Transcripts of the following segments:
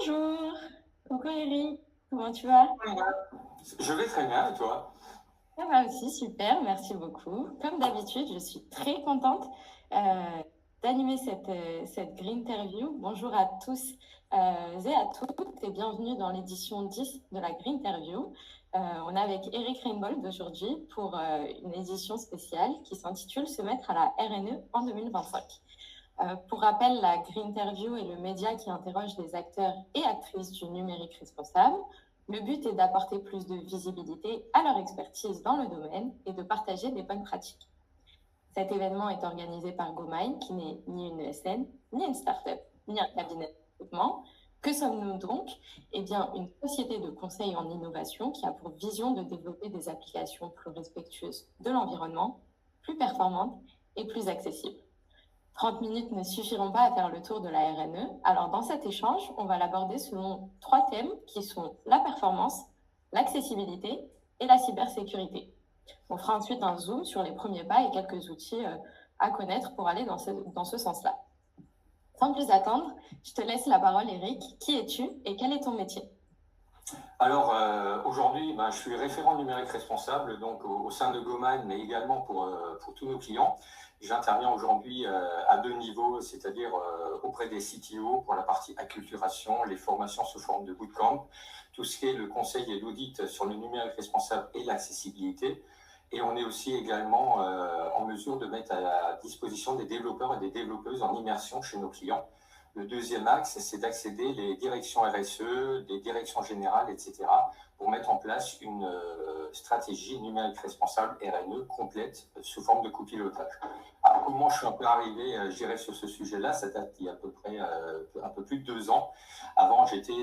Bonjour, coucou Eric, comment tu vas? Je vais très bien, et toi? Ça va aussi, super, merci beaucoup. Comme d'habitude, je suis très contente d'animer cette Green Interview. Bonjour à tous et à toutes et bienvenue dans l'édition 10 de la Green Interview. On est avec Eric Rainbold aujourd'hui pour une édition spéciale qui s'intitule Se mettre à la RNE en 2025. Pour rappel, la Green Interview est le média qui interroge les acteurs et actrices du numérique responsable. Le but est d'apporter plus de visibilité à leur expertise dans le domaine et de partager des bonnes pratiques. Cet événement est organisé par GoMind, qui n'est ni une ESN, ni une start-up, ni un cabinet de recrutement. Que sommes-nous donc? Eh bien, une société de conseil en innovation qui a pour vision de développer des applications plus respectueuses de l'environnement, plus performantes et plus accessibles. 30 minutes ne suffiront pas à faire le tour de la RNE. Alors, dans cet échange, on va l'aborder selon trois thèmes qui sont la performance, l'accessibilité et la cybersécurité. On fera ensuite un zoom sur les premiers pas et quelques outils à connaître pour aller dans ce sens-là. Sans plus attendre, je te laisse la parole, Eric. Qui es-tu et quel est ton métier? Alors aujourd'hui, je suis référent numérique responsable donc au sein de Goman, mais également pour tous nos clients. J'interviens aujourd'hui à deux niveaux, c'est-à-dire auprès des CTO pour la partie acculturation, les formations sous forme de bootcamp, tout ce qui est le conseil et l'audit sur le numérique responsable et l'accessibilité. Et on est aussi également en mesure de mettre à la disposition des développeurs et des développeuses en immersion chez nos clients. Le deuxième axe, c'est d'accéder les directions RSE, des directions générales, etc., pour mettre en place une stratégie numérique responsable RNE complète sous forme de copilotage. Alors, comment je suis un peu arrivé, je dirais, sur ce sujet-là? Ça date il y a à peu près un peu plus de 2 ans. Avant, j'étais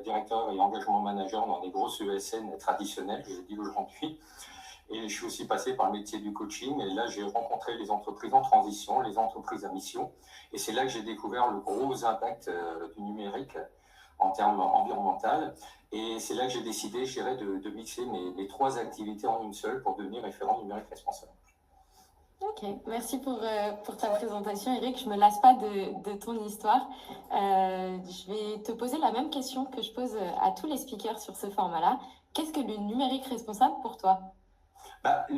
directeur et engagement manager dans des grosses ESN traditionnelles, je dis aujourd'hui. Et je suis aussi passé par le métier du coaching. Et là, j'ai rencontré les entreprises en transition, les entreprises à mission. Et c'est là que j'ai découvert le gros impact du numérique en termes environnemental. Et c'est là que j'ai décidé, je dirais, de mixer mes trois activités en une seule pour devenir référent numérique responsable. Ok, merci pour ta présentation, Eric. Je ne me lasse pas de ton histoire. Je vais te poser la même question que je pose à tous les speakers sur ce format-là. Qu'est-ce que le numérique responsable pour toi?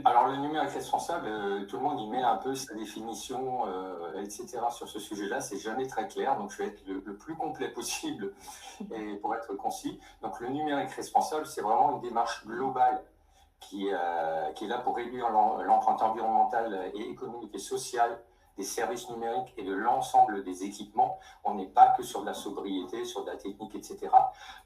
Alors le numérique responsable, tout le monde y met un peu sa définition, etc. sur ce sujet-là. C'est jamais très clair, donc je vais être le plus complet possible et pour être concis. Donc le numérique responsable, c'est vraiment une démarche globale qui est là pour réduire l'empreinte environnementale et économique et sociale des services numériques et de l'ensemble des équipements. On n'est pas que sur de la sobriété, sur de la technique, etc.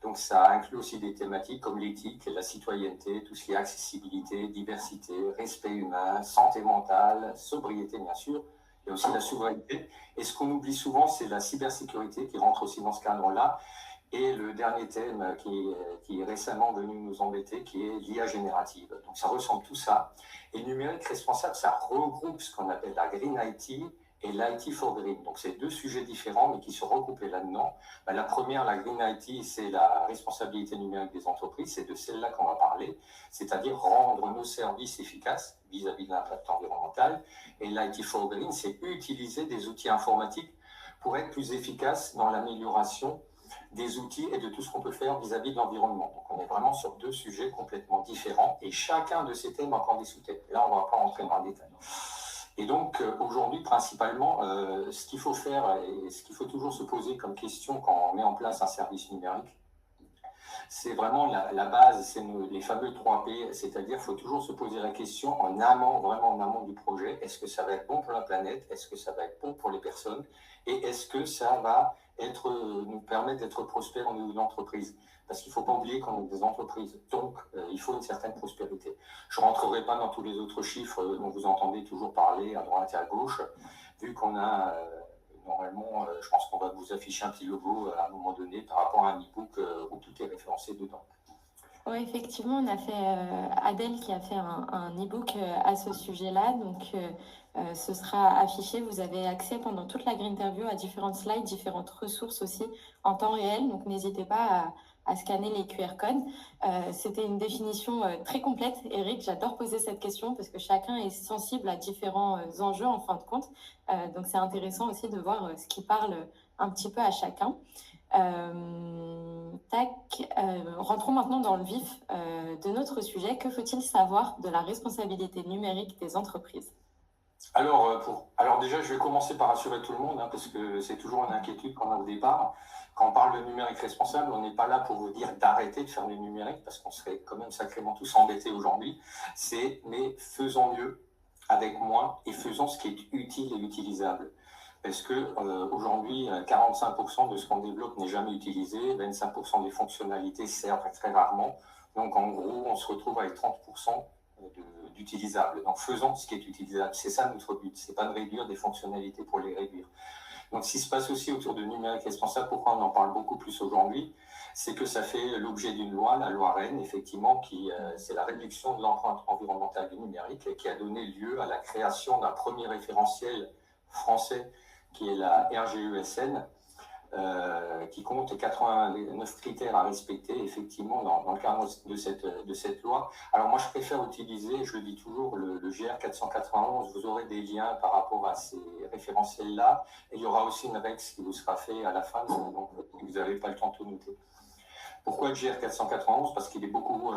Donc ça inclut aussi des thématiques comme l'éthique, la citoyenneté, tout ce qui est accessibilité, diversité, respect humain, santé mentale, sobriété bien sûr, et aussi la souveraineté. Et ce qu'on oublie souvent, c'est la cybersécurité qui rentre aussi dans ce cadre-là. Et le dernier thème qui est récemment venu nous embêter, qui est l'IA générative. Donc ça ressemble tout ça. Et le numérique responsable, ça regroupe ce qu'on appelle la Green IT et l'IT for Green. Donc c'est deux sujets différents, mais qui se recoupent là-dedans. La première, la Green IT, c'est la responsabilité numérique des entreprises. C'est de celle-là qu'on va parler, c'est-à-dire rendre nos services efficaces vis-à-vis de l'impact environnemental. Et l'IT for Green, c'est utiliser des outils informatiques pour être plus efficace dans l'amélioration des outils et de tout ce qu'on peut faire vis-à-vis de l'environnement. Donc on est vraiment sur deux sujets complètement différents et chacun de ces thèmes a encore des sous-thèmes. Là, on ne va pas rentrer dans le détail. Et donc aujourd'hui, principalement, ce qu'il faut faire et ce qu'il faut toujours se poser comme question quand on met en place un service numérique, c'est vraiment la base, c'est les fameux 3P, c'est-à-dire qu'il faut toujours se poser la question en amont, vraiment en amont du projet, est-ce que ça va être bon pour la planète, est-ce que ça va être bon pour les personnes, et est-ce que ça va nous permettre d'être prospères au niveau de l'entreprise. Parce qu'il ne faut pas oublier qu'on est des entreprises, donc il faut une certaine prospérité. Je ne rentrerai pas dans tous les autres chiffres dont vous entendez toujours parler à droite et à gauche, vu qu'on a... Normalement, je pense qu'on va vous afficher un petit logo à un moment donné par rapport à un e-book où tout est référencé dedans. Oui, effectivement, on a fait Adèle qui a fait un e-book à ce sujet-là. Donc, ce sera affiché. Vous avez accès pendant toute la Green Interview à différentes slides, différentes ressources aussi en temps réel. Donc, n'hésitez pas à scanner les QR codes. C'était une définition très complète. Eric, j'adore poser cette question parce que chacun est sensible à différents enjeux en fin de compte. Donc, c'est intéressant aussi de voir ce qui parle un petit peu à chacun. Rentrons maintenant dans le vif de notre sujet. Que faut-il savoir de la responsabilité numérique des entreprises? Alors déjà, je vais commencer par rassurer tout le monde, parce que c'est toujours une inquiétude qu'on a au départ. Quand on parle de numérique responsable, on n'est pas là pour vous dire d'arrêter de faire du numérique, parce qu'on serait quand même sacrément tous embêtés aujourd'hui. Mais faisons mieux avec moins et faisons ce qui est utile et utilisable. Parce que aujourd'hui, 45% de ce qu'on développe n'est jamais utilisé, 25% des fonctionnalités servent très rarement. Donc en gros, on se retrouve avec 30% d'utilisables. Donc faisons ce qui est utilisable. C'est ça notre but. C'est pas de réduire des fonctionnalités pour les réduire. Donc ce qui se passe aussi autour de numérique responsable, pourquoi on en parle beaucoup plus aujourd'hui, c'est que ça fait l'objet d'une loi, la loi Rennes, effectivement, c'est la réduction de l'empreinte environnementale du numérique et qui a donné lieu à la création d'un premier référentiel français qui est la RGESN, qui compte 89 critères à respecter, effectivement, dans le cadre de cette loi. Alors moi, je préfère utiliser, je le dis toujours, le GR 491. Vous aurez des liens par rapport à ces référentiels-là. Et il y aura aussi une REX qui vous sera fait à la fin, donc vous n'avez pas le temps de tout noter. Pourquoi le GR 491? Parce qu'il est beaucoup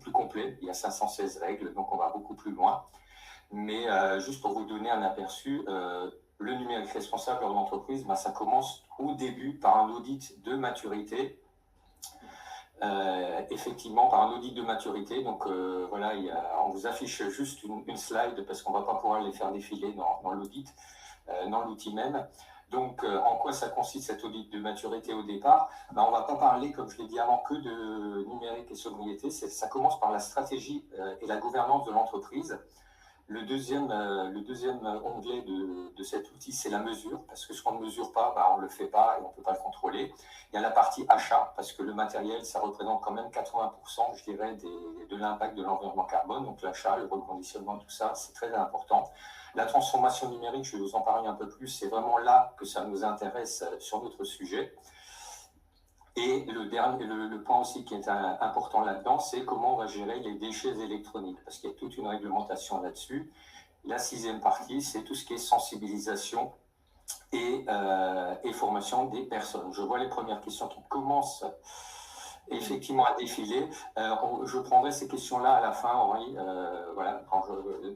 plus complet. Il y a 516 règles, donc on va beaucoup plus loin. Mais juste pour vous donner un aperçu, le numérique responsable dans l'entreprise, ça commence au début par un audit de maturité. Effectivement, par un audit de maturité. Donc voilà, on vous affiche juste une slide parce qu'on ne va pas pouvoir les faire défiler dans l'audit, dans l'outil même. Donc, en quoi ça consiste cet audit de maturité au départ? On ne va pas parler, comme je l'ai dit avant, que de numérique et sobriété. Ça commence par la stratégie et la gouvernance de l'entreprise. Le deuxième onglet de cet outil, c'est la mesure, parce que ce qu'on ne mesure pas, on ne le fait pas et on ne peut pas le contrôler. Il y a la partie achat, parce que le matériel, ça représente quand même 80%, je dirais, de l'impact de l'environnement carbone. Donc l'achat, le reconditionnement, tout ça, c'est très important. La transformation numérique, je vais vous en parler un peu plus, c'est vraiment là que ça nous intéresse sur notre sujet. Et le point aussi qui est important là-dedans, c'est comment on va gérer les déchets électroniques, parce qu'il y a toute une réglementation là-dessus. La sixième partie, c'est tout ce qui est sensibilisation et formation des personnes. Je vois les premières questions qui commencent effectivement à défiler. Je prendrai ces questions-là à la fin, Henri, voilà,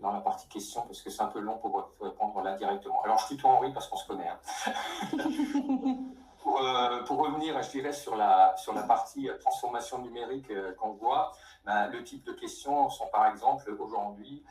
dans la partie questions, parce que c'est un peu long pour répondre là directement. Alors je tutoie Henri parce qu'on se connaît. Pour revenir, je dirais, sur la partie transformation numérique qu'on voit, le type de questions sont par exemple aujourd'hui,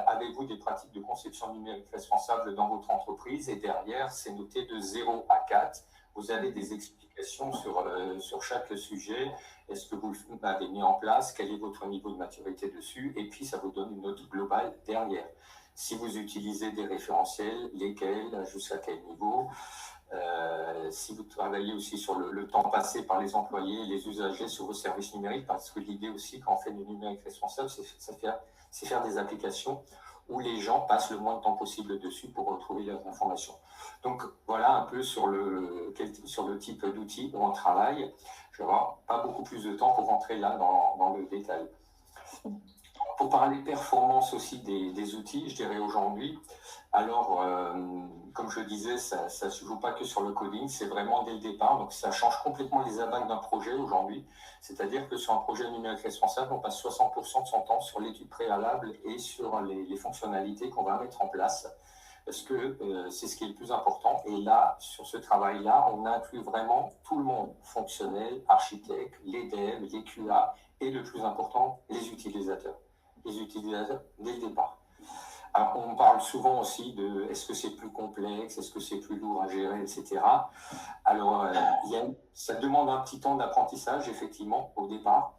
avez-vous des pratiques de conception numérique responsable dans votre entreprise? Et derrière, c'est noté de 0 à 4. Vous avez des explications sur chaque sujet. Est-ce que vous l'avez mis en place? Quel est votre niveau de maturité dessus? Et puis, ça vous donne une note globale derrière. Si vous utilisez des référentiels, lesquels, jusqu'à quel niveau, si vous travaillez aussi sur le temps passé par les employés, les usagers sur vos services numériques, parce que l'idée aussi quand on fait du numérique responsable, c'est faire des applications où les gens passent le moins de temps possible dessus pour retrouver leurs informations. Donc voilà un peu sur le type d'outils où on travaille. Je vais avoir pas beaucoup plus de temps pour rentrer là dans le détail. Pour parler performance aussi des outils, je dirais aujourd'hui, alors comme je disais, ça ne se joue pas que sur le coding, c'est vraiment dès le départ, donc ça change complètement les impacts d'un projet aujourd'hui, c'est-à-dire que sur un projet numérique responsable, on passe 60% de son temps sur l'étude préalable et sur les fonctionnalités qu'on va mettre en place, parce que c'est ce qui est le plus important. Et là, sur ce travail-là, on inclut vraiment tout le monde, fonctionnel, architecte, les devs, les QA, et le plus important, les utilisateurs dès le départ. Alors, on parle souvent aussi de est-ce que c'est plus complexe, est-ce que c'est plus lourd à gérer, etc. Alors, ça demande un petit temps d'apprentissage, effectivement, au départ.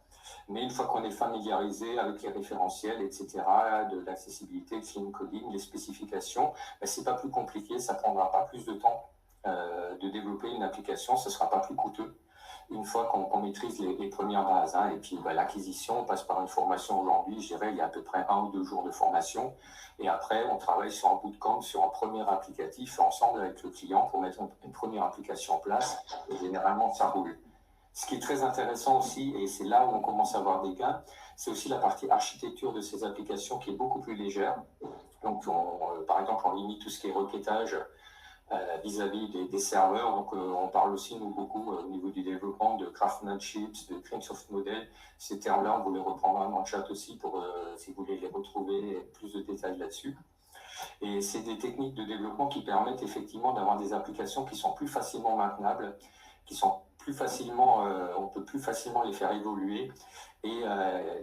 Mais une fois qu'on est familiarisé avec les référentiels, etc., de l'accessibilité, le clean coding, les spécifications, c'est pas plus compliqué, ça prendra pas plus de temps de développer une application, ce sera pas plus coûteux une fois qu'on maîtrise les premières bases. Et puis l'acquisition, on passe par une formation aujourd'hui, je dirais, il y a à peu près 1 ou 2 jours de formation. Et après, on travaille sur un bootcamp, sur un premier applicatif, ensemble avec le client pour mettre une première application en place. Et généralement, ça roule. Ce qui est très intéressant aussi, et c'est là où on commence à avoir des gains, c'est aussi la partie architecture de ces applications qui est beaucoup plus légère. Donc, par exemple, on limite tout ce qui est requêtage vis-à-vis des serveurs. Donc, on parle aussi, nous, beaucoup au niveau du développement de craftsmanship, de Cranesoft Model. Ces termes-là, on vous les reprendra dans le chat aussi pour, si vous voulez les retrouver, plus de détails là-dessus. Et c'est des techniques de développement qui permettent effectivement d'avoir des applications qui sont plus facilement maintenables, qui sont plus facilement, on peut plus facilement les faire évoluer et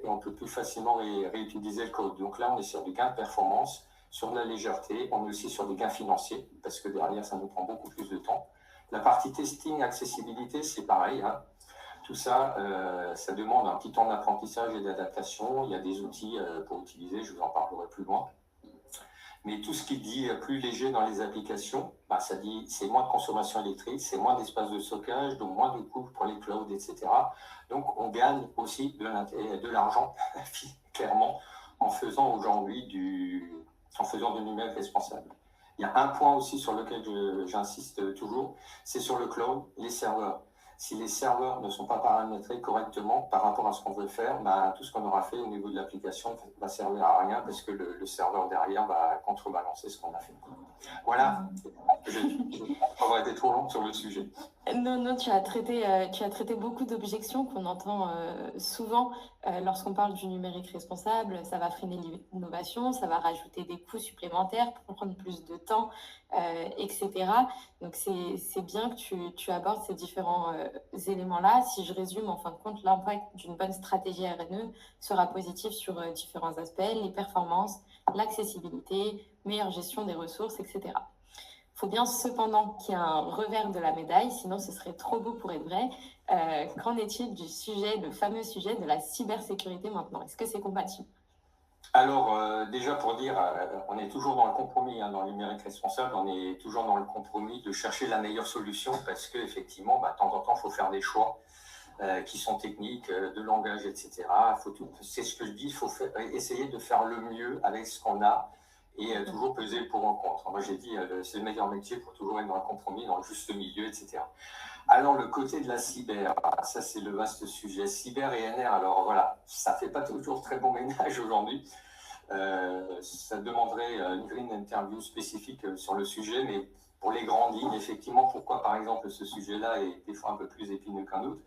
on peut plus facilement réutiliser le code. Donc là, on est sur du gain de performance, sur de la légèreté, on est aussi sur des gains financiers, parce que derrière, ça nous prend beaucoup plus de temps. La partie testing, accessibilité, c'est pareil, hein. Tout ça, ça demande un petit temps d'apprentissage et d'adaptation. Il y a des outils pour utiliser, je vous en parlerai plus loin. Mais tout ce qui dit plus léger dans les applications, bah, ça dit c'est moins de consommation électrique, c'est moins d'espace de stockage, donc moins de coûts pour les clouds, etc. Donc on gagne aussi de l'argent, clairement, en faisant aujourd'hui du numérique responsable. Il y a un point aussi sur lequel j'insiste toujours, c'est sur le cloud, les serveurs. Si les serveurs ne sont pas paramétrés correctement par rapport à ce qu'on veut faire, bah, tout ce qu'on aura fait au niveau de l'application va servir à rien parce que le serveur derrière va contrebalancer ce qu'on a fait. Voilà, je n'aurais été trop long sur le sujet. Non, tu as traité beaucoup d'objections qu'on entend souvent lorsqu'on parle du numérique responsable. Ça va freiner l'innovation, ça va rajouter des coûts supplémentaires pour prendre plus de temps, etc. Donc, c'est bien que tu abordes ces différents éléments-là. Si je résume, en fin de compte, l'impact d'une bonne stratégie RNE sera positif sur différents aspects, les performances, l'accessibilité, meilleure gestion des ressources, etc. Il faut bien cependant qu'il y ait un revers de la médaille, sinon ce serait trop beau pour être vrai. Qu'en est-il du sujet, le fameux sujet de la cybersécurité maintenant? Est-ce que c'est compatible? Alors, déjà pour dire, on est toujours dans le compromis, hein, dans le numérique responsable, on est toujours dans le compromis de chercher la meilleure solution parce qu'effectivement, bah, de temps en temps, il faut faire des choix qui sont techniques, de langage, etc. C'est ce que je dis, il faut essayer de faire le mieux avec ce qu'on a et toujours peser le pour en contre. Moi, j'ai dit, c'est le meilleur métier pour toujours être dans le compromis, dans le juste milieu, etc. Alors, le côté de la cyber, ça, c'est le vaste sujet. Cyber et NR, alors voilà, ça ne fait pas toujours très bon ménage aujourd'hui. Ça demanderait une green interview spécifique sur le sujet, mais pour les grandes lignes, effectivement, pourquoi, par exemple, ce sujet-là est des fois un peu plus épineux qu'un autre,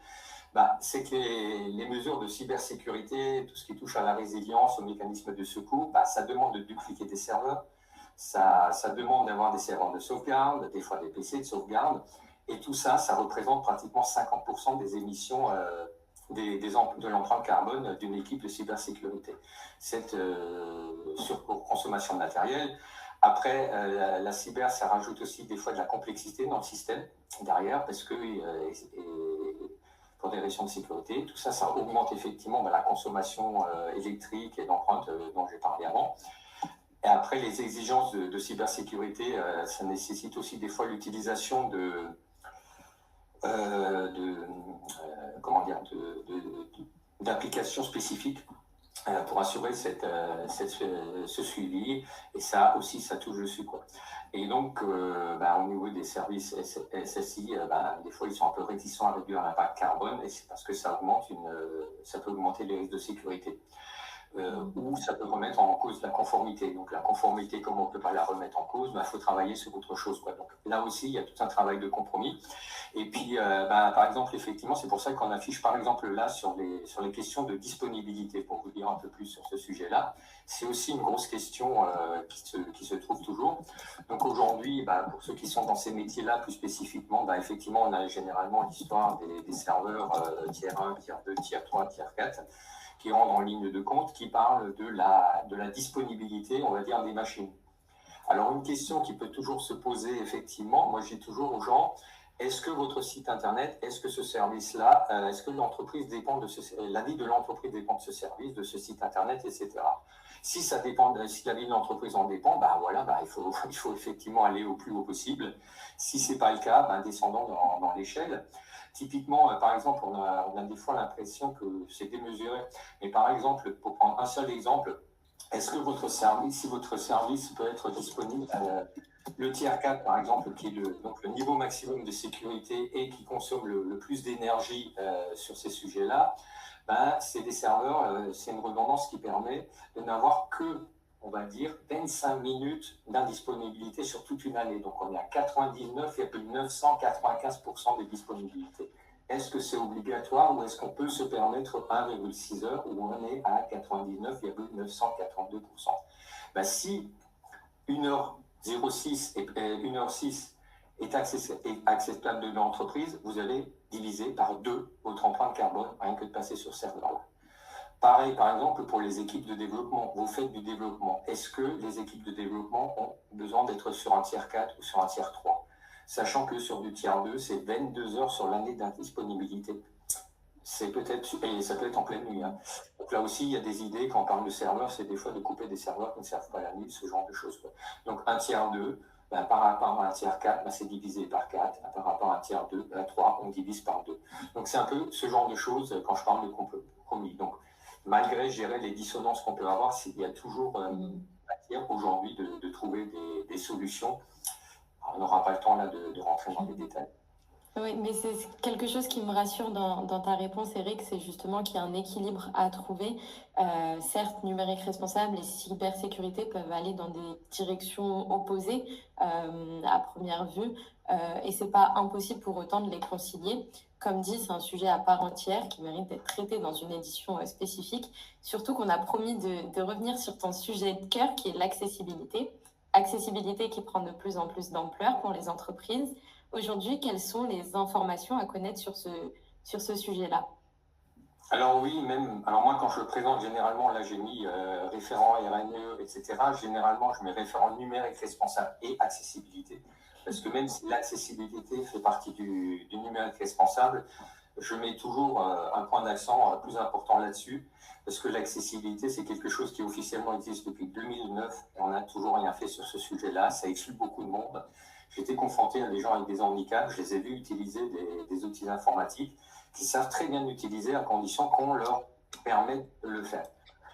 bah, c'est que les mesures de cybersécurité, tout ce qui touche à la résilience, au mécanisme de secours, bah, ça demande de dupliquer des serveurs, ça demande d'avoir des serveurs de sauvegarde, des fois des PC de sauvegarde, et tout ça, ça représente pratiquement 50% des émissions de l'empreinte carbone d'une équipe de cybersécurité. Cette surconsommation de matériel. Après, la cyber, ça rajoute aussi des fois de la complexité dans le système derrière, parce que pour des raisons de sécurité. Tout ça, ça augmente effectivement la consommation électrique et d'empreintes dont j'ai parlé avant. Et après, les exigences de cybersécurité, ça nécessite aussi des fois l'utilisation d'applications spécifiques pour assurer ce suivi. Et ça aussi, ça touche dessus, quoi. Et donc, au niveau des services SSI, des fois, ils sont un peu réticents à réduire l'impact carbone, et c'est parce que ça peut augmenter les risques de sécurité. Ou ça peut remettre en cause la conformité. Donc la conformité, comme on ne peut pas la remettre en cause, il faut travailler sur autre chose, quoi. Donc là aussi, il y a tout un travail de compromis. Et puis, par exemple, effectivement, c'est pour ça qu'on affiche, par exemple, là, sur les questions de disponibilité, pour vous dire un peu plus sur ce sujet-là. C'est aussi une grosse question qui se trouve toujours. Donc aujourd'hui, pour ceux qui sont dans ces métiers-là, plus spécifiquement, effectivement, on a généralement l'histoire des serveurs tiers 1, tiers 2, tiers 3, tiers 4, qui rentrent en ligne de compte, qui parlent de la disponibilité, on va dire, des machines. Alors, une question qui peut toujours se poser, effectivement, moi, je dis toujours aux gens, est-ce que votre site Internet, est-ce que ce service-là, est-ce que l'entreprise dépend la vie de l'entreprise dépend de ce service, de ce site Internet, etc. Si ça dépend, si la vie de l'entreprise en dépend, il faut effectivement aller au plus haut possible. Si ce n'est pas le cas, descendons dans l'échelle. Typiquement, par exemple, on a des fois l'impression que c'est démesuré. Mais par exemple, pour prendre un seul exemple, est-ce que si votre service peut être disponible, le tiers 4, par exemple, qui est le niveau maximum de sécurité et qui consomme le plus d'énergie sur ces sujets-là, c'est des serveurs, c'est une redondance qui permet de n'avoir que on va dire, 25 minutes d'indisponibilité sur toute une année. Donc, on est à 99,995% de disponibilité. Est-ce que c'est obligatoire ou est-ce qu'on peut se permettre 1,6 heures où on est à 99,982%? Ben, si 1h06 et 1h06 est acceptable de l'entreprise, vous allez diviser par 2 votre empreinte carbone, rien que de passer sur ce serveur-là. Pareil, par exemple, pour les équipes de développement. Vous faites du développement. Est-ce que les équipes de développement ont besoin d'être sur un tiers 4 ou sur un tiers 3? Sachant que sur du tiers 2, c'est 22 heures sur l'année d'indisponibilité. C'est peut-être, et ça peut être en pleine nuit. Hein. Donc là aussi, il y a des idées. Quand on parle de serveurs, c'est des fois de couper des serveurs qui ne servent pas la nuit, ce genre de choses. Quoi. Donc un tiers 2, ben, par rapport à un tiers 4, ben, c'est divisé par 4. Par rapport à un tiers 2, à 3, on divise par 2. Donc c'est un peu ce genre de choses quand je parle de compromis. Donc malgré, je dirais, les dissonances qu'on peut avoir, il y a toujours matière aujourd'hui de trouver des solutions. Alors, on n'aura pas le temps là de rentrer dans les détails. Oui, mais c'est quelque chose qui me rassure dans ta réponse, Eric, c'est justement qu'il y a un équilibre à trouver. Certes, numérique responsable et cybersécurité peuvent aller dans des directions opposées à première vue, et c'est pas impossible pour autant de les concilier. Comme dit, c'est un sujet à part entière qui mérite d'être traité dans une édition spécifique, surtout qu'on a promis de revenir sur ton sujet de cœur qui est l'accessibilité. Accessibilité qui prend de plus en plus d'ampleur pour les entreprises. Aujourd'hui, quelles sont les informations à connaître sur ce sujet-là? Alors oui, même. Alors moi, quand je le présente, généralement, là, j'ai mis référent RNE, etc. Généralement, je mets référent numérique responsable et accessibilité. Parce que même si l'accessibilité fait partie du numérique responsable, je mets toujours un point d'accent plus important là-dessus. Parce que l'accessibilité, c'est quelque chose qui officiellement existe depuis 2009 et on n'a toujours rien fait sur ce sujet-là. Ça exclut beaucoup de monde. J'étais confronté à des gens avec des handicaps, je les ai vus utiliser des outils informatiques qui savent très bien l'utiliser à condition qu'on leur permette de le faire.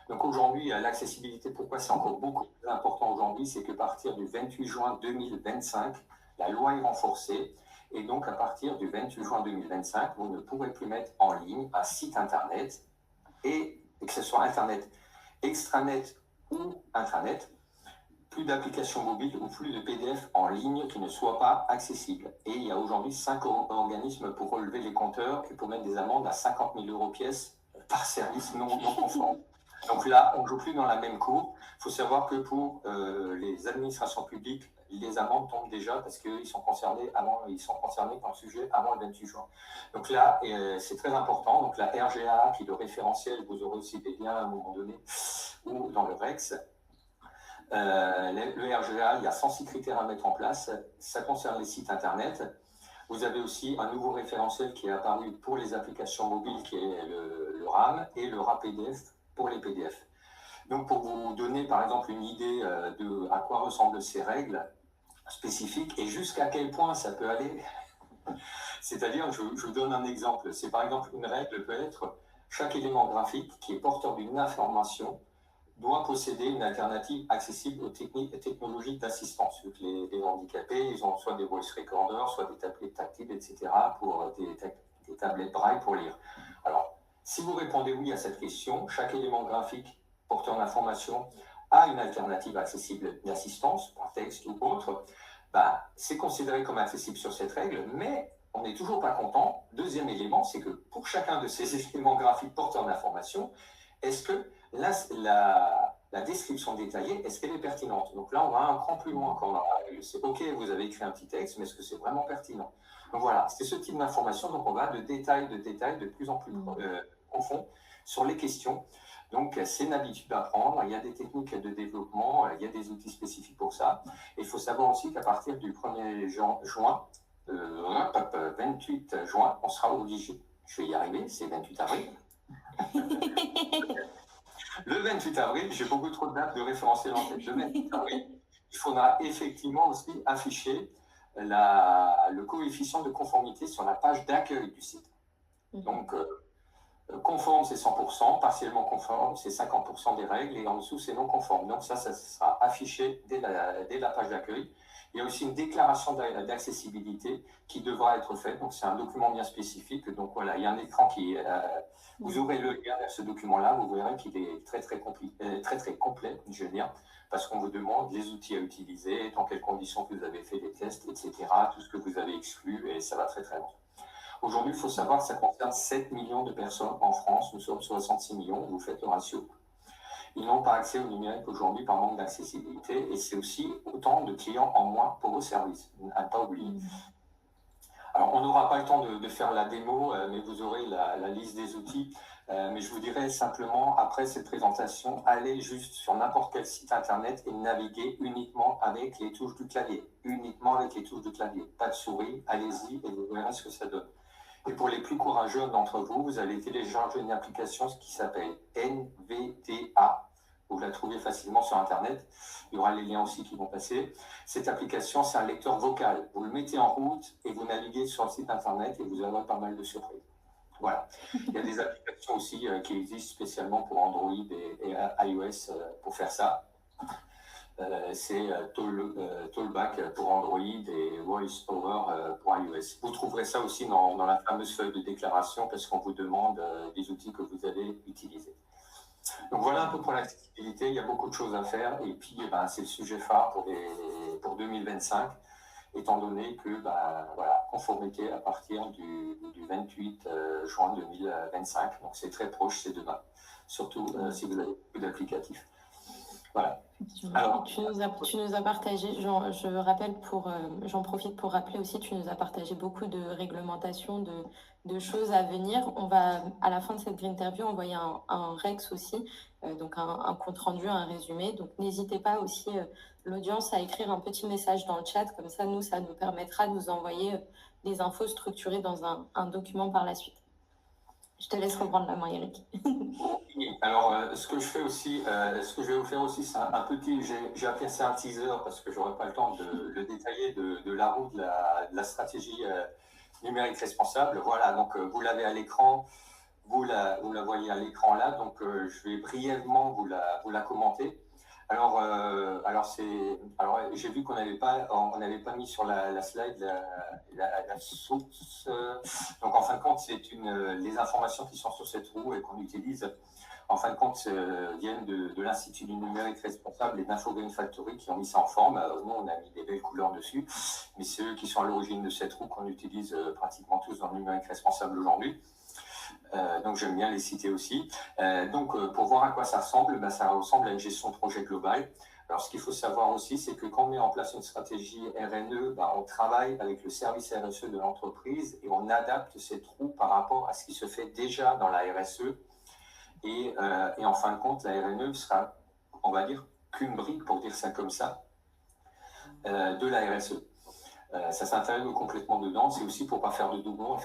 Donc aujourd'hui, l'accessibilité, pourquoi c'est encore beaucoup plus important aujourd'hui, c'est qu'à partir du 28 juin 2025, la loi est renforcée et donc à partir du 28 juin 2025, vous ne pourrez plus mettre en ligne un site internet et que ce soit internet extranet ou intranet, plus d'applications mobiles ou plus de PDF en ligne qui ne soient pas accessibles. Et il y a aujourd'hui 5 organismes pour relever les compteurs et pour mettre des amendes à 50 000 € pièce par service non conforme. Donc là, on ne joue plus dans la même cour. Il faut savoir que pour les administrations publiques, les amendes tombent déjà parce qu'ils sont concernés par le sujet avant le 28 juin. Donc là, c'est très important. Donc la RGA, qui est le référentiel, vous aurez aussi des liens à un moment donné, ou dans le REX. Le RGA, il y a 106 critères à mettre en place. Ça concerne les sites internet. Vous avez aussi un nouveau référentiel qui est apparu pour les applications mobiles, qui est le RAM, et le RAPDF pour les PDF. Donc, pour vous donner, par exemple, une idée de à quoi ressemblent ces règles spécifiques et jusqu'à quel point ça peut aller, c'est-à-dire, je vous donne un exemple. C'est par exemple, une règle peut être chaque élément graphique qui est porteur d'une information doit posséder une alternative accessible aux technologies d'assistance. Vu que les handicapés, ils ont soit des voice recorders, soit des tablettes tactiles, etc., pour des tablettes braille pour lire. Alors, si vous répondez oui à cette question, chaque élément graphique porteur d'information a une alternative accessible d'assistance, par texte ou autre, bah, c'est considéré comme accessible sur cette règle, mais on n'est toujours pas content. Deuxième élément, c'est que pour chacun de ces éléments graphiques porteurs d'information, est-ce que la description détaillée, est-ce qu'elle est pertinente? Donc là, on va un cran plus loin encore dans la règle. C'est OK, vous avez écrit un petit texte, mais est-ce que c'est vraiment pertinent? Donc voilà, c'est ce type d'information. Donc on va de détail de plus en plus profond sur les questions. Donc c'est une habitude à prendre. Il y a des techniques de développement, il y a des outils spécifiques pour ça. Et il faut savoir aussi qu'à partir du 1er juin, 28 juin, on sera obligé, je vais y arriver, c'est 28 avril. Le 28 avril, j'ai beaucoup trop de dates de référentiel en tête. Le 28 avril, il faudra effectivement aussi afficher le coefficient de conformité sur la page d'accueil du site. Donc, Conforme, c'est 100%, partiellement conforme, c'est 50% des règles, et en dessous, c'est non conforme. Donc ça sera affiché dès la page d'accueil. Il y a aussi une déclaration d'accessibilité qui devra être faite. Donc c'est un document bien spécifique. Donc voilà, il y a un écran qui... vous aurez le lien vers ce document-là, vous verrez qu'il est très très complet, je veux dire, parce qu'on vous demande les outils à utiliser, dans quelles conditions vous avez fait les tests, etc., tout ce que vous avez exclu, et ça va très très loin. Aujourd'hui, il faut savoir que ça concerne 7 millions de personnes en France. Nous sommes 66 millions, vous faites le ratio. Ils n'ont pas accès au numérique aujourd'hui par manque d'accessibilité, et c'est aussi autant de clients en moins pour vos services, à ne pas oublier. Alors, on n'aura pas le temps de faire la démo, mais vous aurez la liste des outils. Mais je vous dirais simplement, après cette présentation, allez juste sur n'importe quel site internet et naviguez uniquement avec les touches du clavier. Uniquement avec les touches du clavier. Pas de souris, allez-y et vous verrez ce que ça donne. Et pour les plus courageux d'entre vous, vous allez télécharger une application qui s'appelle NVDA. Vous la trouvez facilement sur Internet. Il y aura les liens aussi qui vont passer. Cette application, c'est un lecteur vocal. Vous le mettez en route et vous naviguez sur le site Internet et vous aurez pas mal de surprises. Voilà. Il y a des applications aussi qui existent spécialement pour Android et iOS pour faire ça. C'est Talkback pour Android et VoiceOver pour iOS. Vous trouverez ça aussi dans la fameuse feuille de déclaration parce qu'on vous demande des outils que vous allez utiliser. Donc voilà un peu pour l'accessibilité, il y a beaucoup de choses à faire et puis c'est le sujet phare pour 2025, étant donné que voilà, conformité à partir du 28 juin 2025, donc c'est très proche, c'est demain, surtout si vous avez beaucoup d'applicatifs. Voilà. Alors, tu nous as partagé, j'en profite pour rappeler aussi, tu nous as partagé beaucoup de réglementations, de choses à venir. On va, à la fin de cette interview, envoyer un Rex aussi, donc un compte rendu, un résumé. Donc, n'hésitez pas aussi, l'audience, à écrire un petit message dans le chat. Comme ça, ça nous permettra de vous envoyer des infos structurées dans un document par la suite. Je te laisse reprendre la main, Eric. Alors, ce que je fais aussi, ce que je vais vous faire aussi, c'est un petit, j'ai appelé ça un teaser parce que j'aurai pas le temps de le détailler de la roue de la stratégie numérique responsable. Voilà, donc vous l'avez à l'écran, vous la voyez à l'écran là, donc je vais brièvement vous la commenter. Alors j'ai vu qu'on n'avait pas mis sur la slide la source. Donc en fin de compte, c'est les informations qui sont sur cette roue et qu'on utilise. En fin de compte, viennent de l'Institut du numérique responsable et d'Infogreen Factory qui ont mis ça en forme. Nous, on a mis des belles couleurs dessus, mais c'est eux qui sont à l'origine de cette roue qu'on utilise pratiquement tous dans le numérique responsable aujourd'hui. Donc j'aime bien les citer aussi. Donc pour voir à quoi ça ressemble, ça ressemble à une gestion de projet global. Alors ce qu'il faut savoir aussi, c'est que quand on met en place une stratégie RNE, on travaille avec le service RSE de l'entreprise et on adapte cette roue par rapport à ce qui se fait déjà dans la RSE. Et en fin de compte, la RNE sera, on va dire, qu'une brique, pour dire ça comme ça, de la RSE. Ça s'intègre complètement dedans. C'est aussi pour ne pas faire de doublons et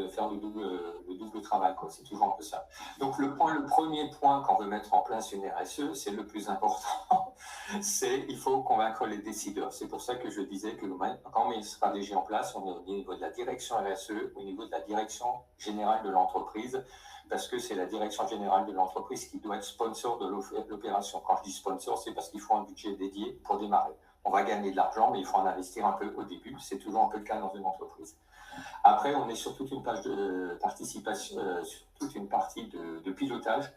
faire le double travail. C'est toujours un peu ça. Donc le premier point qu'on veut mettre en place une RSE, c'est le plus important, c'est il faut convaincre les décideurs. C'est pour ça que je disais que quand on met une stratégie en place, on est au niveau de la direction RSE, au niveau de la direction générale de l'entreprise, parce que c'est la direction générale de l'entreprise qui doit être sponsor de l'opération. Quand je dis sponsor, c'est parce qu'il faut un budget dédié pour démarrer. On va gagner de l'argent, mais il faut en investir un peu au début. C'est toujours un peu le cas dans une entreprise. Après, on est sur toute une page de participation, sur toute une partie de pilotage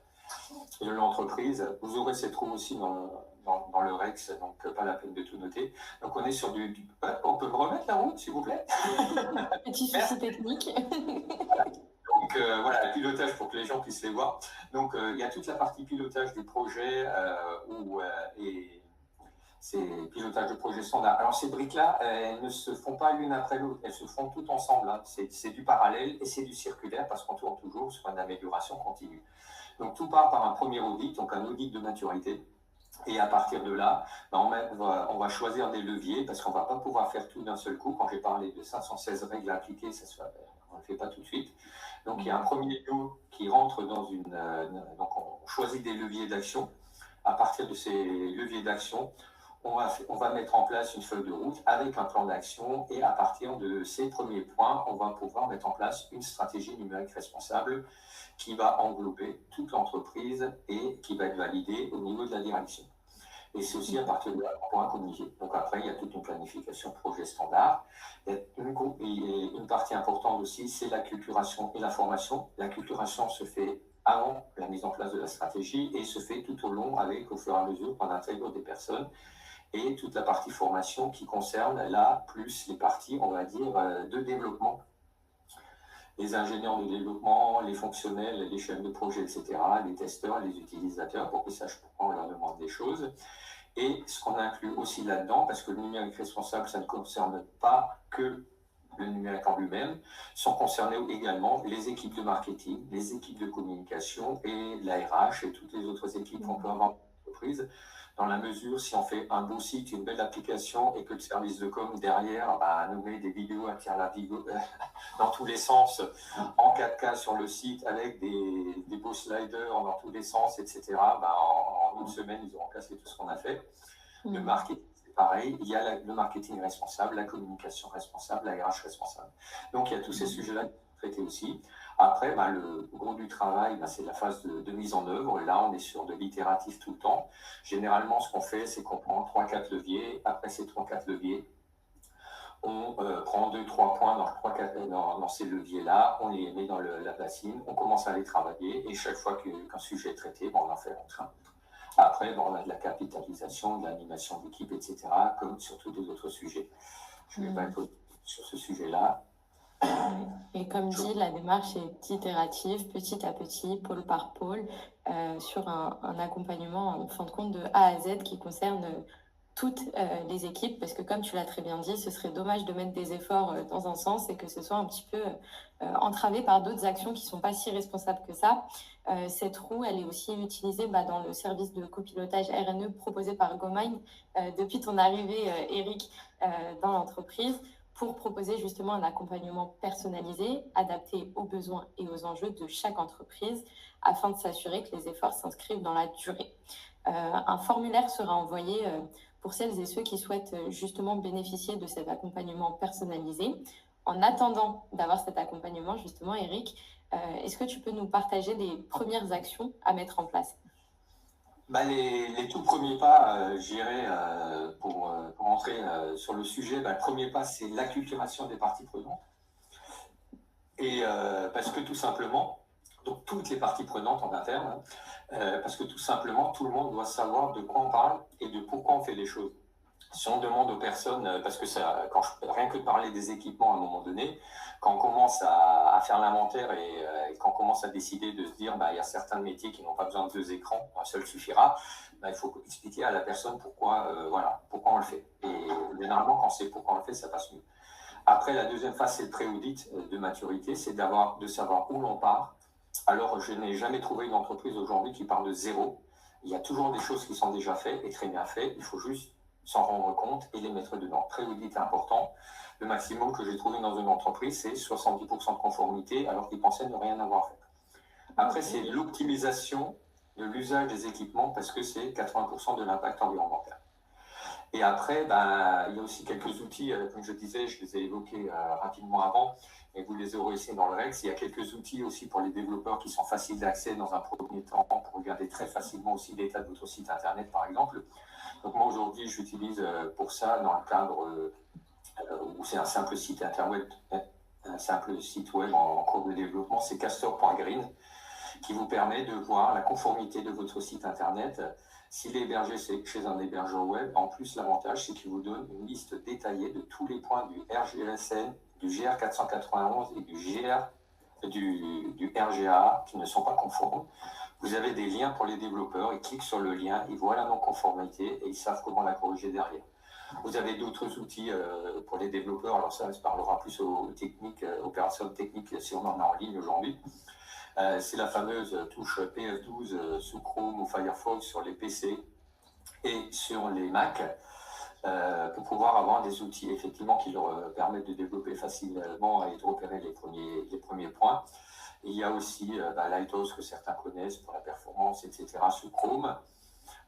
de l'entreprise. Vous aurez cette roue aussi dans le Rex, donc pas la peine de tout noter. Donc on est sur on peut me remettre la roue, s'il vous plaît? Petit souci technique. Donc voilà, le pilotage pour que les gens puissent les voir. Donc il y a toute la partie pilotage du projet et c'est pilotage de projet standard. Alors ces briques-là, elles ne se font pas l'une après l'autre, elles se font toutes ensemble. Hein. C'est du parallèle et c'est du circulaire parce qu'on tourne toujours sur une amélioration continue. Donc tout part par un premier audit, donc un audit de maturité. Et à partir de là, on va choisir des leviers parce qu'on ne va pas pouvoir faire tout d'un seul coup. Quand j'ai parlé de 516 règles à appliquer, on ne le fait pas tout de suite. Donc il y a un premier lot qui rentre dans donc on choisit des leviers d'action. À partir de ces leviers d'action, on va mettre en place une feuille de route avec un plan d'action et à partir de ces premiers points, on va pouvoir mettre en place une stratégie numérique responsable qui va englober toute l'entreprise et qui va être validée au niveau de la direction. Et c'est aussi à partir de là qu'on pourra communiquer. Donc après, il y a toute une planification projet standard. Et une partie importante aussi, c'est l'acculturation et la formation. L'acculturation se fait avant la mise en place de la stratégie et se fait tout au long avec, au fur et à mesure, qu'on intègre des personnes. Et toute la partie formation qui concerne là, plus les parties, on va dire, de développement. Les ingénieurs de développement, les fonctionnels, les chefs de projet, etc., les testeurs, les utilisateurs, pour qu'ils sachent pourquoi on leur demande des choses. Et ce qu'on inclut aussi là-dedans, parce que le numérique responsable, ça ne concerne pas que le numérique en lui-même, sont concernés également les équipes de marketing, les équipes de communication et la RH et toutes les autres équipes qu'on peut avoir dans l'entreprise. Dans la mesure, si on fait un beau site, une belle application et que le service de com derrière nous met des vidéos à tirer la vidéo dans tous les sens, en 4K sur le site avec des beaux sliders dans tous les sens, etc., en une semaine, ils auront cassé tout ce qu'on a fait. Le marketing, c'est pareil. Il y a le marketing responsable, la communication responsable, la RH responsable. Donc, il y a tous ces sujets-là traités aussi. Après, le gros du travail, c'est la phase de mise en œuvre. Là, on est sur de l'itératif tout le temps. Généralement, ce qu'on fait, c'est qu'on prend 3-4 leviers. Après ces 3-4 leviers, on prend 2-3 points dans ces leviers-là, on les met dans la bassine, on commence à les travailler et chaque fois qu'un sujet est traité, on en fait rentrer un autre. Après, on a de la capitalisation, de l'animation d'équipe, etc., comme sur tous les autres sujets. Je ne vais pas être sur ce sujet-là. Et comme dit, la démarche est itérative, petit à petit, pôle par pôle, sur un accompagnement en fin de compte de A à Z qui concerne toutes les équipes, parce que comme tu l'as très bien dit, ce serait dommage de mettre des efforts dans un sens et que ce soit un petit peu entravé par d'autres actions qui ne sont pas si responsables que ça. Cette roue, elle est aussi utilisée dans le service de copilotage RNE proposé par GoMind depuis ton arrivée, Eric, dans l'entreprise, pour proposer justement un accompagnement personnalisé, adapté aux besoins et aux enjeux de chaque entreprise, afin de s'assurer que les efforts s'inscrivent dans la durée. Un formulaire sera envoyé pour celles et ceux qui souhaitent justement bénéficier de cet accompagnement personnalisé. En attendant d'avoir cet accompagnement, justement, Eric, est-ce que tu peux nous partager les premières actions à mettre en place ? Les tout premiers pas, j'irai pour entrer sur le sujet. Le premier pas, c'est l'acculturation des parties prenantes. Et parce que tout simplement, donc toutes les parties prenantes en interne, parce que tout simplement, tout le monde doit savoir de quoi on parle et de pourquoi on fait les choses. Si on demande aux personnes, parce que rien que de parler des équipements à un moment donné, quand on commence à faire l'inventaire et quand on commence à décider de se dire il y a certains métiers qui n'ont pas besoin de 2 écrans, un seul suffira, il faut expliquer à la personne pourquoi on le fait. Et généralement, quand on sait pourquoi on le fait, ça passe mieux. Après, la deuxième phase, c'est le pré-audit de maturité, c'est de savoir où l'on part. Alors, je n'ai jamais trouvé une entreprise aujourd'hui qui part de zéro. Il y a toujours des choses qui sont déjà faites et très bien faites. Il faut juste s'en rendre compte et les mettre dedans. Pré-audit est important. Le maximum que j'ai trouvé dans une entreprise, c'est 70% de conformité, alors qu'ils pensaient ne rien avoir fait. Après, c'est l'optimisation de l'usage des équipements, parce que c'est 80% de l'impact environnemental. Et après, il y a aussi quelques outils, comme je disais, je les ai évoqués rapidement avant, et vous les aurez ici dans le Rex. Il y a quelques outils aussi pour les développeurs qui sont faciles d'accès dans un premier temps, pour regarder très facilement aussi l'état de votre site internet, par exemple. Donc moi, aujourd'hui, j'utilise pour ça, dans le cadre où c'est un simple site internet, un simple site web en cours de développement, c'est castor.green, qui vous permet de voir la conformité de votre site internet. S'il est hébergé chez un hébergeur web, en plus, l'avantage, c'est qu'il vous donne une liste détaillée de tous les points du RGSN, du GR491 et du RGA qui ne sont pas conformes. Vous avez des liens pour les développeurs, ils cliquent sur le lien, ils voient la non-conformité et ils savent comment la corriger derrière. Vous avez d'autres outils pour les développeurs, alors ça parlera plus aux opérations techniques si on en a en ligne aujourd'hui. C'est la fameuse touche PF12 sous Chrome ou Firefox sur les PC et sur les Mac pour pouvoir avoir des outils effectivement qui leur permettent de développer facilement et de repérer les premiers points. Il y a aussi Lighthouse que certains connaissent pour la performance, etc. sous Chrome.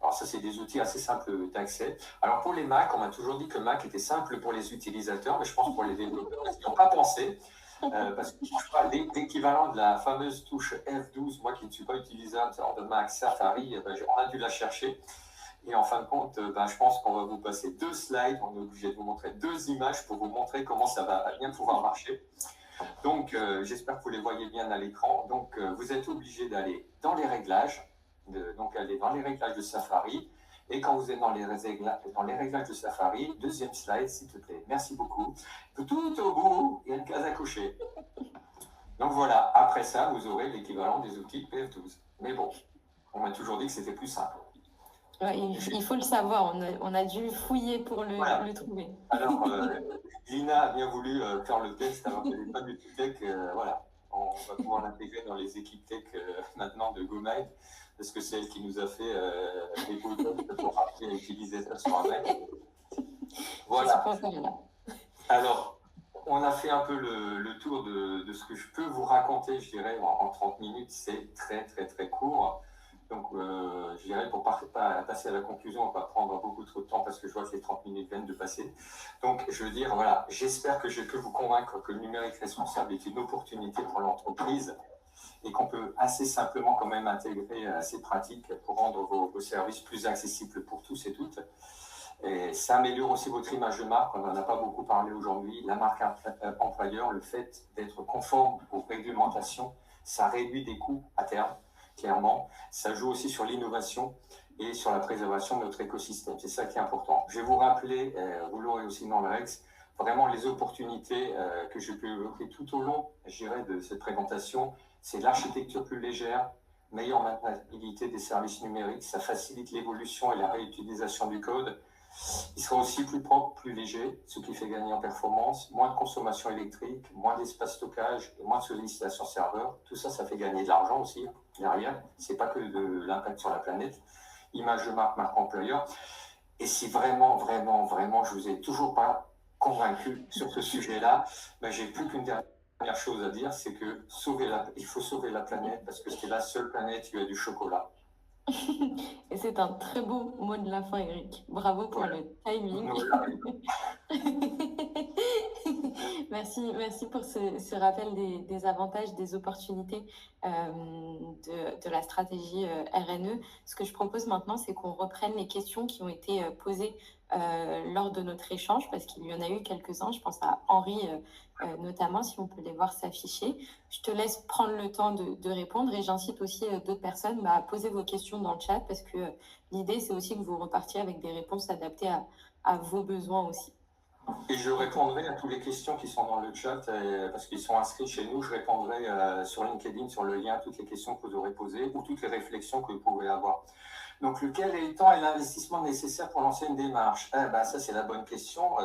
Alors ça, c'est des outils assez simples d'accès. Alors pour les Mac, on m'a toujours dit que Mac était simple pour les utilisateurs, mais je pense pour les développeurs, ils n'y ont pas pensé. Parce que je sais pas, l'équivalent de la fameuse touche F12, moi qui ne suis pas utilisateur de Mac, Safari, on a dû la chercher. Et en fin de compte, je pense qu'on va vous passer 2 slides. On est obligé de vous montrer 2 images pour vous montrer comment ça va bien pouvoir marcher. Donc, j'espère que vous les voyez bien à l'écran. Donc, vous êtes obligé d'aller dans les réglages, aller dans les réglages de Safari. Et quand vous êtes dans les réglages de Safari, deuxième slide, s'il te plaît. Merci beaucoup. Tout au bout, il y a une case à cocher. Donc voilà, après ça, vous aurez l'équivalent des outils PF12. Mais bon, on m'a toujours dit que c'était plus simple. Ouais, il faut le savoir, on a dû fouiller pour le trouver. Alors, Lina a bien voulu faire le test alors qu'elle n'est pas du tout tech. Voilà, on va pouvoir l'intégrer dans les équipes tech maintenant de GoMind, parce que c'est elle qui nous a fait les boutons pour après utiliser ça sur un Mac. Voilà. Alors, on a fait un peu le tour de ce que je peux vous raconter, je dirais, en 30 minutes. C'est très, très, très court. Donc, je dirais, pour passer à la conclusion, on va prendre beaucoup trop de temps parce que je vois que les 30 minutes viennent de passer. Donc, je veux dire, voilà, j'espère que j'ai pu vous convaincre que le numérique responsable est une opportunité pour l'entreprise et qu'on peut assez simplement quand même intégrer ces pratiques pour rendre vos services plus accessibles pour tous et toutes. Et ça améliore aussi votre image de marque, on n'en a pas beaucoup parlé aujourd'hui. La marque employeur, le fait d'être conforme aux réglementations, ça réduit des coûts à terme. Clairement, ça joue aussi sur l'innovation et sur la préservation de notre écosystème. C'est ça qui est important. Je vais vous rappeler, vous l'aurez aussi dans le Rex, vraiment les opportunités que j'ai pu évoquer tout au long, je dirais, de cette présentation. C'est l'architecture plus légère, meilleure maintenabilité des services numériques, ça facilite l'évolution et la réutilisation du code. Il sera aussi plus propre, plus léger, ce qui fait gagner en performance, moins de consommation électrique, moins d'espace stockage et moins de sollicitation serveur. Tout ça, ça fait gagner de l'argent aussi derrière. C'est pas que de l'impact sur la planète. Image de marque, marque employeur. Et si vraiment, vraiment, vraiment, je vous ai toujours pas convaincu sur ce sujet-là, j'ai plus qu'une dernière chose à dire, c'est que il faut sauver la planète parce que c'est la seule planète qui a du chocolat. Et c'est un très beau mot de la fin, Eric. Bravo pour le timing. Merci pour ce rappel des avantages, des opportunités de la stratégie RNE. Ce que je propose maintenant, c'est qu'on reprenne les questions qui ont été posées lors de notre échange, parce qu'il y en a eu quelques-uns. Je pense à Henri notamment, si on peut les voir s'afficher. Je te laisse prendre le temps de répondre et j'incite aussi d'autres personnes à poser vos questions dans le chat, parce que l'idée, c'est aussi que vous repartiez avec des réponses adaptées à vos besoins aussi. Et je répondrai à toutes les questions qui sont dans le chat, parce qu'ils sont inscrits chez nous. Je répondrai sur LinkedIn, sur le lien, à toutes les questions que vous aurez posées ou toutes les réflexions que vous pouvez avoir. Donc, lequel est le temps et l'investissement nécessaire pour lancer une démarche? Ça, c'est la bonne question.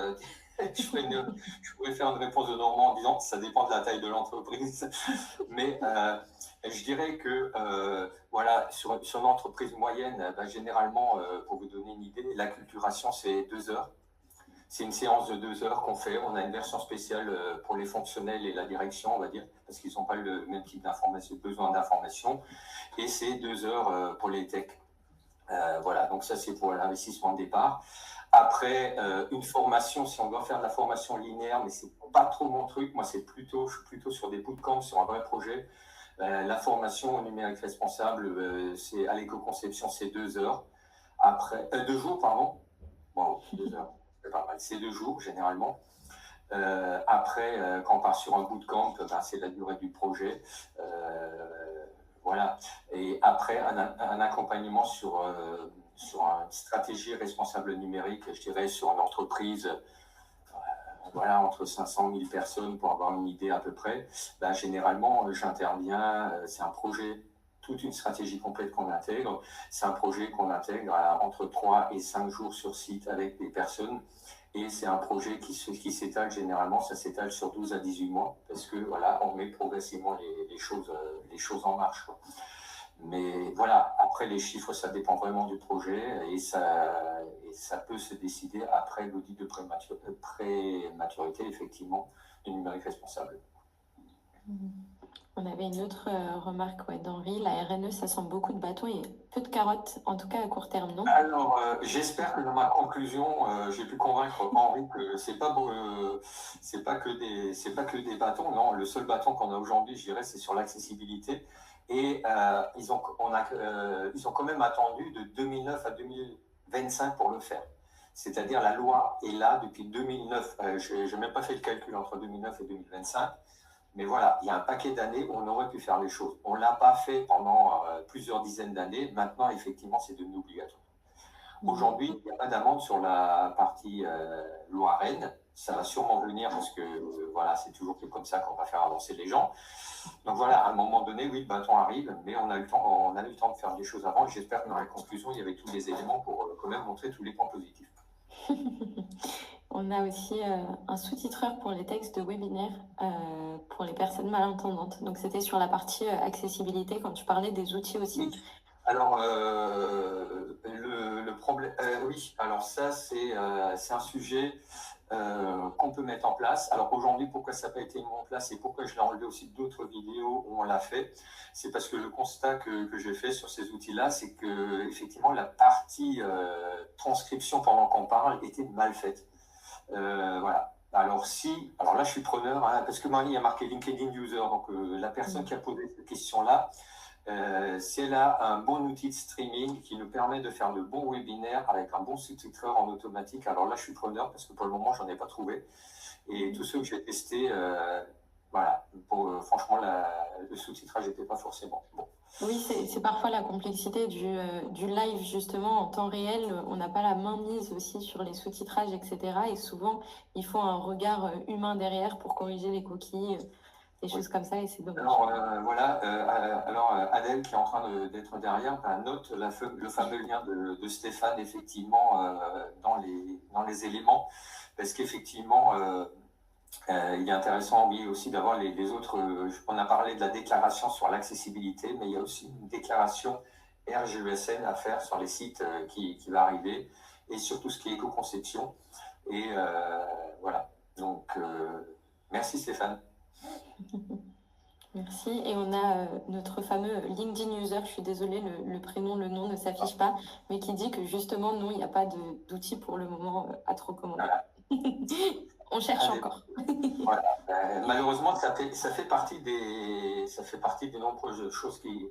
Je pourrais faire une réponse de Normand en disant ça dépend de la taille de l'entreprise. Mais je dirais que sur une entreprise moyenne, généralement, pour vous donner une idée, l'acculturation, c'est 2 heures. C'est une séance de 2 heures qu'on fait. On a une version spéciale pour les fonctionnels et la direction, on va dire, parce qu'ils n'ont pas le même type d'information, besoin d'information. Et c'est 2 heures pour les techs. Donc ça, c'est pour l'investissement de départ. Après, une formation, si on doit faire de la formation linéaire, mais c'est pas trop mon truc. Moi, je suis plutôt sur des bootcamps, sur un vrai projet. La formation au numérique responsable, c'est à l'éco-conception, c'est 2 heures. Après, 2 jours, pardon. Bon, 2 heures. C'est 2 jours généralement. Après, quand on part sur un bootcamp, c'est la durée du projet. Et après, un accompagnement sur une stratégie responsable numérique, je dirais, sur une entreprise, entre 500 000 personnes pour avoir une idée à peu près. Généralement, j'interviens, c'est un projet, toute une stratégie complète qu'on intègre. C'est un projet qu'on intègre entre 3 et 5 jours sur site avec des personnes. Et c'est un projet qui s'étale généralement, ça s'étale sur 12 à 18 mois, parce que on met progressivement les choses en marche, quoi. Mais après les chiffres, ça dépend vraiment du projet et ça peut se décider après l'audit de prématurité, effectivement, du numérique responsable. On avait une autre remarque d'Henri. La RNE, ça sent beaucoup de bâtons et peu de carottes, en tout cas à court terme, non? Alors, j'espère que dans ma conclusion, j'ai pu convaincre Henri que c'est pas que des bâtons. Non, le seul bâton qu'on a aujourd'hui, je dirais, c'est sur l'accessibilité. Et ils ont quand même attendu de 2009 à 2025 pour le faire. C'est-à-dire la loi est là depuis 2009. Je n'ai même pas fait le calcul entre 2009 et 2025. Mais voilà, il y a un paquet d'années où on aurait pu faire les choses. On ne l'a pas fait pendant plusieurs dizaines d'années. Maintenant, effectivement, c'est devenu obligatoire. Aujourd'hui, il n'y a pas d'amende sur la partie loi Rennes. Ça va sûrement venir parce que voilà, c'est toujours comme ça qu'on va faire avancer les gens. Donc voilà, à un moment donné, oui, le bâton arrive, mais on a eu le temps de faire des choses avant. J'espère que dans la conclusion, il y avait tous les éléments pour quand même montrer tous les points positifs. On a aussi un sous-titreur pour les textes de webinaire pour les personnes malentendantes. Donc, c'était sur la partie accessibilité quand tu parlais des outils aussi. Oui. Alors, le problème, oui, alors ça, c'est un sujet qu'on peut mettre en place. Alors aujourd'hui, pourquoi ça n'a pas été mis en place et pourquoi je l'ai enlevé aussi d'autres vidéos où on l'a fait, c'est parce que le constat que j'ai fait sur ces outils-là, c'est que effectivement la partie transcription pendant qu'on parle était mal faite. Voilà. Alors là je suis preneur, hein, parce que Marie a marqué LinkedIn User, donc la personne qui a posé cette question-là, si elle a un bon outil de streaming qui nous permet de faire de bons webinaires avec un bon sous-titreur en automatique, alors là je suis preneur parce que pour le moment j'en ai pas trouvé. Et tous ceux que j'ai testés, voilà, franchement le sous-titrage n'était pas forcément bon. Oui, c'est parfois la complexité du live justement en temps réel. On n'a pas la main mise aussi sur les sous-titrages, etc. Et souvent, il faut un regard humain derrière pour corriger les coquilles, des choses comme ça, et c'est dommage. Alors voilà, alors Adèle qui est en train d'être derrière, note le fameux lien de Stéphane effectivement dans les éléments, parce qu'effectivement il est intéressant oui aussi d'avoir les autres. On a parlé de la déclaration sur l'accessibilité, mais il y a aussi une déclaration RGESN à faire sur les sites qui va arriver, et sur tout ce qui est éco-conception. Et voilà, donc merci Stéphane. Merci. Et on a notre fameux LinkedIn user, je suis désolée, le prénom, le nom ne s'affiche pas, mais qui dit que justement, non, il n'y a pas d'outil pour le moment à te recommander. Voilà. On cherche encore. Voilà. Malheureusement, ça fait partie des nombreuses choses qui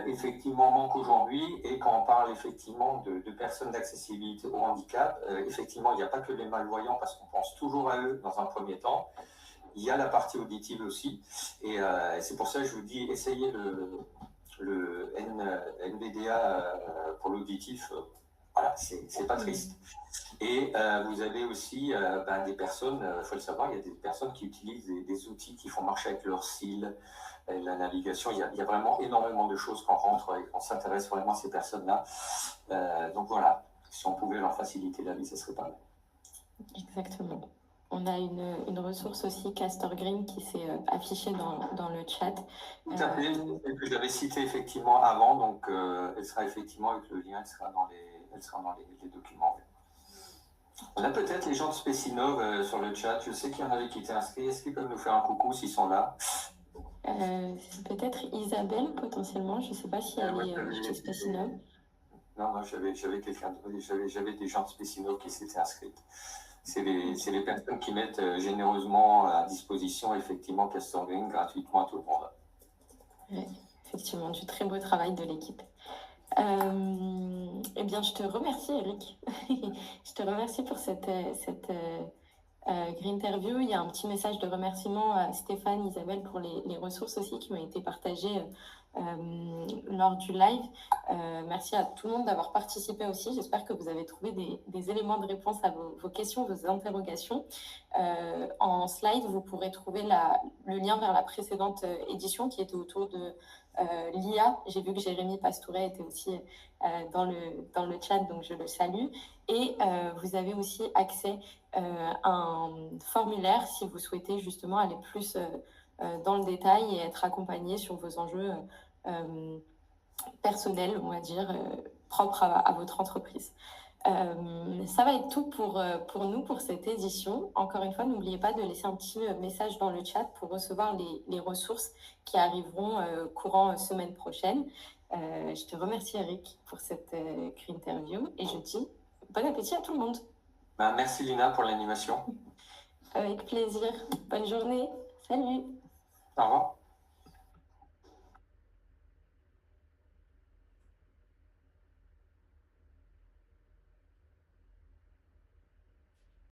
effectivement manquent aujourd'hui. Et quand on parle effectivement de personnes d'accessibilité au handicap, effectivement, il n'y a pas que les malvoyants parce qu'on pense toujours à eux dans un premier temps. Il y a la partie auditive aussi. Et c'est pour ça que je vous dis, essayez le NVDA pour l'auditif. Voilà, c'est pas triste. Et vous avez aussi des personnes, il faut le savoir, il y a des personnes qui utilisent des outils qui font marcher avec leur cils, la navigation. Il y a vraiment énormément de choses qu'on rentre et qu'on s'intéresse vraiment à ces personnes-là. Donc voilà, si on pouvait leur faciliter la vie, ce serait pas mal. Exactement. On a une ressource aussi, Castor Green, qui s'est affichée dans le chat. Tout à fait, que j'avais cité effectivement avant, donc elle sera effectivement avec le lien, elle sera dans les documents. On a peut-être les gens de Spécinov sur le chat, je sais qu'il y en avait qui étaient inscrits, est-ce qu'ils peuvent nous faire un coucou s'ils sont là? Peut-être Isabelle potentiellement, je ne sais pas si elle est chez Spécinov. Non, j'avais des gens de Spécinov qui s'étaient inscrits. C'est les personnes qui mettent généreusement à disposition effectivement Castor Green gratuitement à tout le monde. Oui, effectivement, du très beau travail de l'équipe. Eh bien, je te remercie, Eric. Je te remercie pour cette green interview. Il y a un petit message de remerciement à Stéphane, Isabelle pour les ressources aussi qui ont été partagées lors du live. Merci à tout le monde d'avoir participé aussi. J'espère que vous avez trouvé des éléments de réponse à vos questions, vos interrogations. En slide, vous pourrez trouver le lien vers la précédente édition qui était autour de l'IA. J'ai vu que Jérémy Pastouret était aussi dans le chat, donc je le salue. Et vous avez aussi accès à un formulaire si vous souhaitez justement aller plus dans le détail et être accompagné sur vos enjeux personnels, on va dire, propres à votre entreprise. Ça va être tout pour nous, pour cette édition. Encore une fois, n'oubliez pas de laisser un petit message dans le chat pour recevoir les ressources qui arriveront courant semaine prochaine. Je te remercie, Eric, pour cette interview et je dis bon appétit à tout le monde. Merci Lina pour l'animation. Avec plaisir. Bonne journée. Salut. Au revoir.